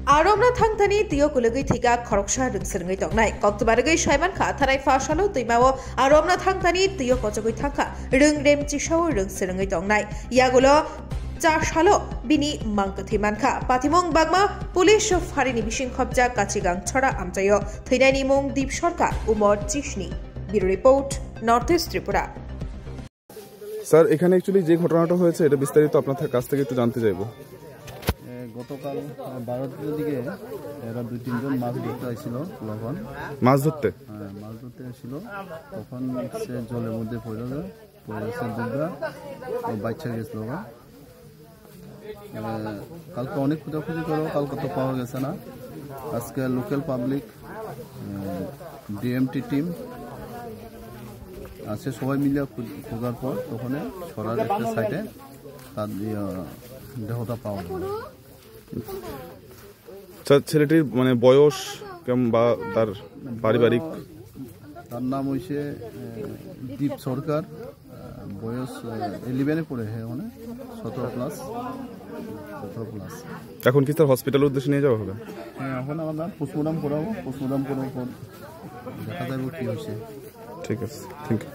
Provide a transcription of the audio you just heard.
आरमना थांथानि तियो कुलगै थिगा खरकसा रोंसरङै दंनाय कक्तबारगै साइमानखा थानाय फासालो दैमाओ आरमना थांथानि तियो कजगै थांखा रोंरेम चिसाओ रोंसरङै दंनाय यागुलो चाशालो बिनि मांकथि मानखा पाथिमंग बागमा पुलिस फारिनि बिसिं खबजा काचिगां छड़ा आमजायो थैनायनि मुं दीप सरकार उमर चिशनी bureau report north east Tripura. Sir এখানে অ্যাকচুয়ালি যে ঘটনাটা হয়েছে এটা বিস্তারিত আপনাদের কাছ থেকে একটু জানতে চাইবো। গতকাল 12টার দিকে এরা 2-3 জন মাছ ধরতে আসছিল তখন মাছ ধরতে আসছিল তখন সে জলের মধ্যে পড়ে যায় সে দুধটা বাচ্চা গেছিল। কালকে অনেক খোঁজাখুঁজি করেও কালকে তো পাওয়া গেছে না। আজকে লোকাল পাবলিক ডিএমটি টিম আছে সবাই মিলে খোঁজার পর তখন ছড়ার একটা সাইডে তার দেহটা পাওয়া যায়। ছেলেটির মানে বয়স কেমন বা তার পারিবারিক? তার নাম হয়েছে দীপ সরকার, বয়স 11-এ পড়ে, হ্যাঁ মানে 17+। এখন কি তার হসপিটালের উদ্দেশ্যে নিয়ে যাওয়া হবে? হ্যাঁ, এখন আমরা পোস্টমর্টম করাবো, পোস্টমর্টম করার পর দেখা যাবে কি হয়েছে। ঠিক আছে, থ্যাংক ইউ।